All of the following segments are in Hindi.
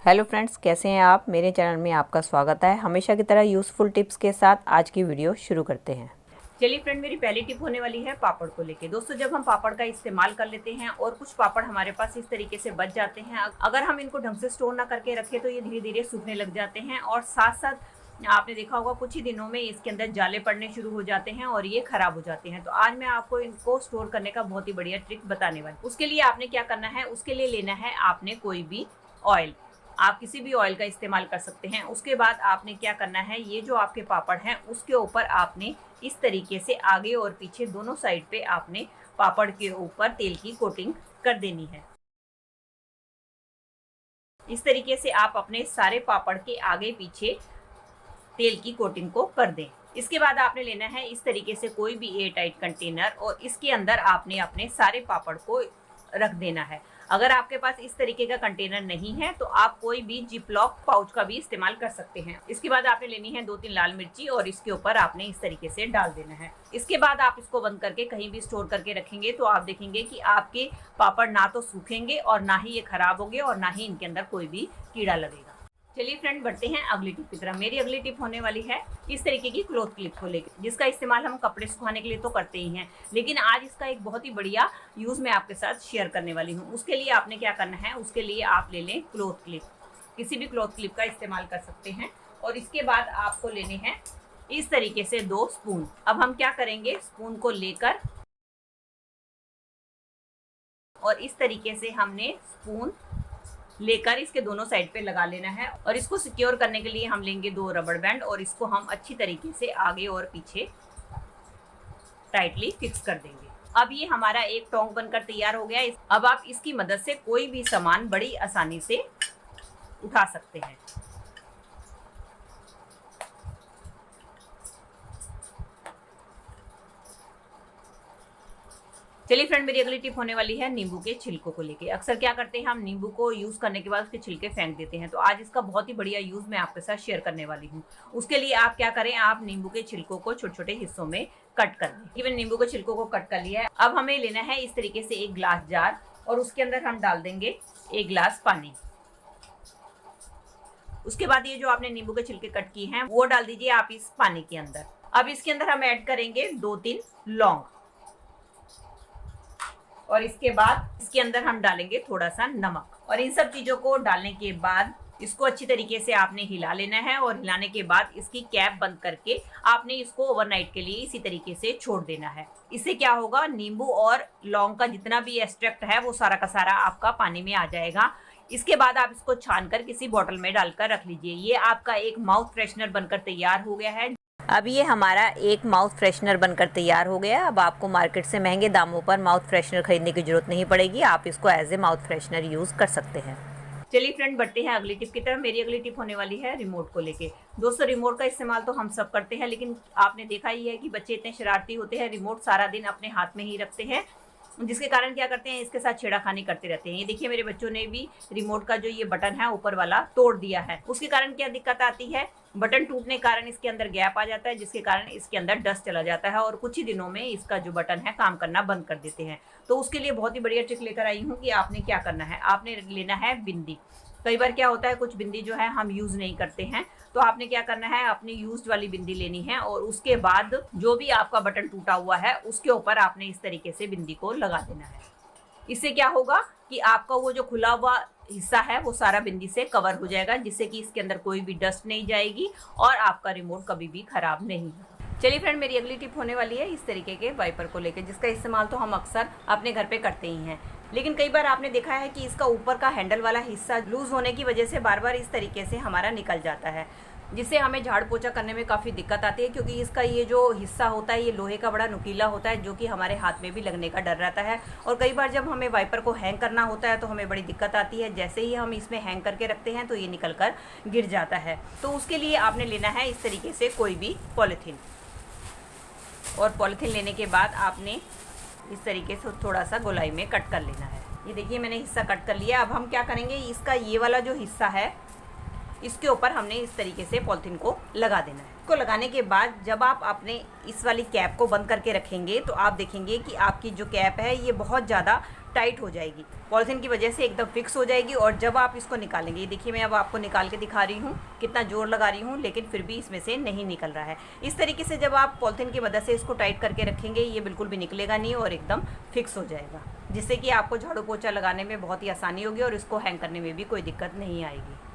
हेलो फ्रेंड्स, कैसे हैं आप। मेरे चैनल में आपका स्वागत है। हमेशा की तरह यूज़फुल टिप्स के साथ आज की वीडियो शुरू करते हैं। चलिए फ्रेंड, मेरी पहली टिप होने वाली है पापड़ को लेके। दोस्तों, जब हम पापड़ का इस्तेमाल कर लेते हैं और कुछ पापड़ हमारे पास इस तरीके से बच जाते हैं, अगर हम इनको ढंग से स्टोर ना करके रखें तो ये धीरे धीरे सूखने लग जाते हैं और साथ साथ आपने देखा होगा कुछ ही दिनों में इसके अंदर जाले पड़ने शुरू हो जाते हैं और ये खराब हो जाते हैं। तो आज मैं आपको इनको स्टोर करने का बहुत ही बढ़िया ट्रिक बताने वाली। उसके लिए आपने क्या करना है, उसके लिए लेना है आपने कोई भी ऑयल। आप किसी भी ऑयल का इस्तेमाल कर सकते हैं। उसके बाद आपने क्या करना है, ये जो आपके पापड़ हैं उसके ऊपर आपने इस तरीके से आगे और पीछे दोनों साइड पे आपने पापड़ के ऊपर तेल की कोटिंग कर देनी है। इस तरीके से आप अपने सारे पापड़ के आगे पीछे तेल की कोटिंग को कर दें। इसके बाद आपने लेना है इस तरीके से कोई भी एयर टाइट कंटेनर और इसके अंदर आपने अपने सारे पापड़ को रख देना है। अगर आपके पास इस तरीके का कंटेनर नहीं है तो आप कोई भी जिपलॉक पाउच का भी इस्तेमाल कर सकते हैं। इसके बाद आपने लेनी है 2-3 लाल मिर्ची और इसके ऊपर आपने इस तरीके से डाल देना है। इसके बाद आप इसको बंद करके कहीं भी स्टोर करके रखेंगे तो आप देखेंगे कि आपके पापड़ ना तो सूखेंगे और ना ही ये खराब होंगे और ना ही इनके अंदर कोई भी कीड़ा लगेगा। चलिए फ्रेंड, बढ़ते हैं अगली टिप की तरफ। मेरी अगली टिप होने वाली है इस तरीके की क्लॉथ क्लिप को लेकर, जिसका इस्तेमाल हम कपड़े सुखाने के लिए तो करते ही हैं, लेकिन आज इसका एक बहुत ही बढ़िया यूज़ मैं आपके साथ शेयर करने वाली हूँ। उसके लिए आपने क्या करना है, उसके लिए आप ले लें क्लॉथ क्लिप। किसी भी क्लॉथ क्लिप का इस्तेमाल कर सकते हैं। और इसके बाद आपको लेने हैं इस तरीके से 2 स्पून। अब हम क्या करेंगे, स्पून को लेकर और इस तरीके से हमने स्पून लेकर इसके दोनों साइड पे लगा लेना है और इसको सिक्योर करने के लिए हम लेंगे 2 रबड़ बैंड और इसको हम अच्छी तरीके से आगे और पीछे टाइटली फिक्स कर देंगे। अब ये हमारा एक टोंग बनकर तैयार हो गया है। अब आप इसकी मदद से कोई भी सामान बड़ी आसानी से उठा सकते हैं। चलिए फ्रेंड, मेरी अगली टिप होने वाली है नींबू के छिलकों को लेके। अक्सर क्या करते हैं, हम नींबू को यूज़ करने के बाद उसके छिलके फेंक देते हैं। तो आज इसका बहुत ही बढ़िया यूज़ मैं आपके साथ शेयर करने वाली हूँ। उसके लिए आप क्या करें, आप नींबू के छिलकों को छोटे छोटे हिस्सों में कट कर लें। मैंने नींबू के छिलकों को कट कर लिया है। अब हमें लेना है इस तरीके से एक ग्लास जार और उसके अंदर हम डाल देंगे 1 गिलास पानी। उसके बाद ये जो आपने नींबू के छिलके कट किए हैं वो डाल दीजिए आप इस पानी के अंदर। अब इसके अंदर हम ऐड करेंगे 2-3 लौंग और इसके बाद इसके अंदर हम डालेंगे थोड़ा सा नमक। और इन सब चीज़ों को डालने के बाद इसको अच्छी तरीके से आपने हिला लेना है और हिलाने के बाद इसकी कैप बंद करके आपने इसको ओवरनाइट के लिए इसी तरीके से छोड़ देना है। इससे क्या होगा, नींबू और लौंग का जितना भी एक्सट्रैक्ट है वो सारा का सारा आपका पानी में आ जाएगा। इसके बाद आप इसको छानकर किसी बॉटल में डालकर रख लीजिए। ये आपका एक माउथ फ्रेशनर बनकर तैयार हो गया है। अब ये हमारा एक माउथ फ्रेशनर बनकर तैयार हो गया। अब आपको मार्केट से महंगे दामों पर माउथ फ्रेशनर खरीदने की जरूरत नहीं पड़ेगी। आप इसको as a mouth freshener use कर सकते हैं। चलिए फ्रेंड, बढ़ते हैं अगली टिप की तरफ। मेरी अगली टिप होने वाली है रिमोट को लेके। दोस्तों, रिमोट का इस्तेमाल तो हम सब करते हैं, लेकिन आपने देखा ही है कि बच्चे इतने शरारती होते हैं, रिमोट सारा दिन अपने हाथ में ही रखते हैं, जिसके कारण क्या करते हैं, इसके साथ छेड़ाखानी करते रहते हैं। ये देखिए, मेरे बच्चों ने भी रिमोट का जो ये बटन है ऊपर वाला तोड़ दिया है। उसके कारण क्या दिक्कत आती है, बटन टूटने के कारण इसके अंदर गैप आ जाता है, जिसके कारण इसके अंदर डस्ट चला जाता है और कुछ ही दिनों में इसका जो बटन है काम करना बंद कर देते हैं। तो उसके लिए बहुत ही बढ़िया ट्रिक लेकर आई हूँ कि आपने क्या करना है, आपने लेना है बिंदी। कई बार क्या होता है, कुछ बिंदी जो है हम यूज़ नहीं करते हैं, तो आपने क्या करना है, अपनी यूज्ड वाली बिंदी लेनी है और उसके बाद जो भी आपका बटन टूटा हुआ है उसके ऊपर आपने इस तरीके से बिंदी को लगा देना है। इससे क्या होगा कि आपका वो जो खुला हुआ हिस्सा है वो सारा बिंदी से कवर हो जाएगा, जिससे कि इसके अंदर कोई भी डस्ट नहीं जाएगी और आपका रिमोट कभी भी खराब नहीं होगा। चलिए फ्रेंड, मेरी अगली टिप होने वाली है इस तरीके के वाइपर को लेकर, जिसका इस्तेमाल तो हम अक्सर अपने घर पे करते ही हैं, लेकिन कई बार आपने देखा है कि इसका ऊपर का हैंडल वाला हिस्सा लूज होने की वजह से बार बार इस तरीके से हमारा निकल जाता है, जिससे हमें झाड़ पोछा करने में काफ़ी दिक्कत आती है, क्योंकि इसका ये जो हिस्सा होता है ये लोहे का बड़ा नुकीला होता है, जो कि हमारे हाथ में भी लगने का डर रहता है। और कई बार जब हमें वाइपर को हैंग करना होता है तो हमें बड़ी दिक्कत आती है। जैसे ही हम इसमें हैंग करके रखते हैं तो ये निकल कर गिर जाता है। तो उसके लिए आपने लेना है इस तरीके से कोई भी पॉलीथीन, और पॉलीथीन लेने के बाद आपने इस तरीके से थोड़ा सा गोलाई में कट कर लेना है। ये देखिए, मैंने हिस्सा कट कर लिया। अब हम क्या करेंगे, इसका ये वाला जो हिस्सा है इसके ऊपर हमने इस तरीके से पॉलिथीन को लगा देना है। इसको लगाने के बाद जब आप अपने इस वाली कैप को बंद करके रखेंगे तो आप देखेंगे कि आपकी जो कैप है ये बहुत ज़्यादा टाइट हो जाएगी, पॉलिथीन की वजह से एकदम फिक्स हो जाएगी। और जब आप इसको निकालेंगे, देखिए मैं अब आपको निकाल के दिखा रही हूँ, कितना जोर लगा रही हूँ लेकिन फिर भी इसमें से नहीं निकल रहा है। इस तरीके से जब आप पॉलिथीन की मदद से इसको टाइट करके रखेंगे ये बिल्कुल भी निकलेगा नहीं और एकदम फिक्स हो जाएगा, जिससे कि आपको झाड़ू पोछा लगाने में बहुत ही आसानी होगी और इसको हैंग करने में भी कोई दिक्कत नहीं आएगी।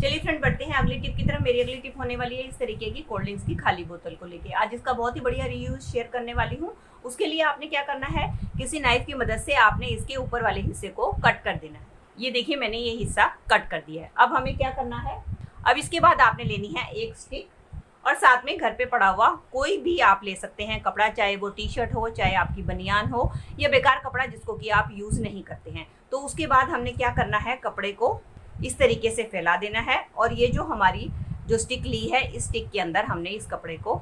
चलिए फ्रेंड, बढ़ते हैं अगली टिप की तरफ। मेरी अगली टिप होने वाली है इस तरीके की कोल्ड ड्रिंक्स की खाली बोतल को लेके। आज इसका बहुत ही बढ़िया रीयूज शेयर करने वाली हूँ। उसके लिए आपने क्या करना है, किसी नाइफ की मदद से आपने इसके ऊपर वाले हिस्से को कट कर देना है। ये देखिए मैंने ये हिस्सा कट कर दिया है। अब हमें क्या करना है, अब इसके बाद आपने लेनी है एक स्टिक और साथ में घर पे पड़ा हुआ कोई भी आप ले सकते हैं कपड़ा, चाहे वो टी शर्ट हो, चाहे आपकी बनियान हो या बेकार कपड़ा जिसको कि आप यूज़ नहीं करते हैं। तो उसके बाद हमने क्या करना है, कपड़े को इस तरीके से फैला देना है और ये जो हमारी जो स्टिक ली है इस स्टिक के अंदर हमने इस कपड़े को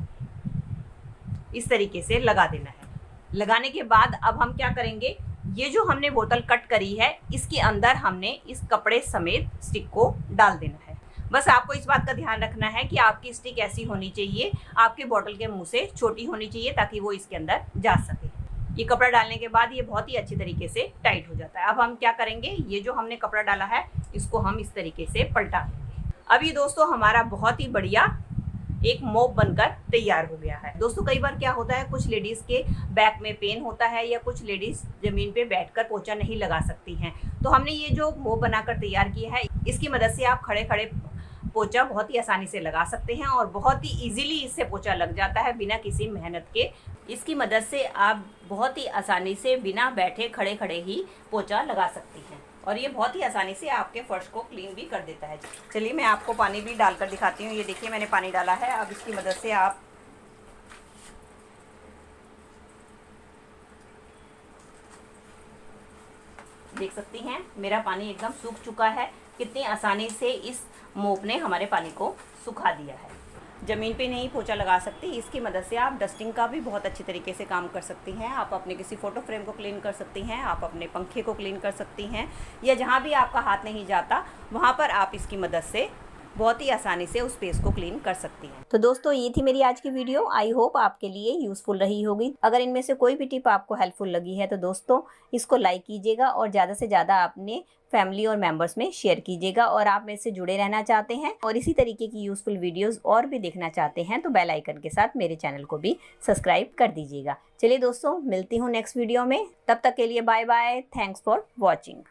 इस तरीके से लगा देना है। लगाने के बाद अब हम क्या करेंगे, ये जो हमने बोतल कट करी है इसके अंदर हमने इस कपड़े समेत स्टिक को डाल देना है। बस आपको इस बात का ध्यान रखना है कि आपकी स्टिक ऐसी होनी चाहिए, आपके बोतल के मुंह से छोटी होनी चाहिए ताकि वो इसके अंदर जा सके। ये कपड़ा डालने के बाद ये बहुत ही अच्छी तरीके से टाइट हो जाता है। अब हम क्या करेंगे, ये जो हमने कपड़ा डाला है इसको हम इस तरीके से पलटा देंगे। अब ये दोस्तों हमारा बहुत ही बढ़िया एक मोप बनकर तैयार हो गया है। दोस्तों कई बार क्या होता है, कुछ लेडीज के बैक में पेन होता है या कुछ लेडीज जमीन पे बैठकर पोछा नहीं लगा सकती हैं, तो हमने ये जो मोप बनाकर तैयार किया है इसकी मदद से आप खड़े खड़े पोछा बहुत ही आसानी से लगा सकते हैं और बहुत ही इजीली इससे पोछा लग जाता है बिना किसी मेहनत के। इसकी मदद से आप बहुत ही आसानी से बिना बैठे खड़े खड़े ही पोछा लगा सकती हैं और ये बहुत ही आसानी से आपके फर्श को क्लीन भी कर देता है। चलिए मैं आपको पानी भी डालकर दिखाती हूँ। ये देखिए मैंने पानी डाला है। अब इसकी मदद से आप देख सकती हैं मेरा पानी एकदम सूख चुका है। कितनी आसानी से इस मोप ने हमारे पानी को सुखा दिया है। ज़मीन पे नहीं पोछा लगा सकती, इसकी मदद से आप डस्टिंग का भी बहुत अच्छी तरीके से काम कर सकती हैं। आप अपने किसी फ़ोटो फ्रेम को क्लीन कर सकती हैं, आप अपने पंखे को क्लीन कर सकती हैं या जहाँ भी आपका हाथ नहीं जाता वहाँ पर आप इसकी मदद से बहुत ही आसानी से उस स्पेस को क्लीन कर सकती हैं। तो दोस्तों ये थी मेरी आज की वीडियो। आई होप आपके लिए यूज़फुल रही होगी। अगर इनमें से कोई भी टिप आपको हेल्पफुल लगी है तो दोस्तों इसको लाइक कीजिएगा और ज़्यादा से ज़्यादा अपने फैमिली और मेंबर्स में शेयर कीजिएगा। और आप मेरे से जुड़े रहना चाहते हैं और इसी तरीके की यूज़फुल वीडियोज़ और भी देखना चाहते हैं तो बेल आइकन के साथ मेरे चैनल को भी सब्सक्राइब कर दीजिएगा। चलिए दोस्तों मिलती हूँ नेक्स्ट वीडियो में, तब तक के लिए bye bye. Thanks for watching.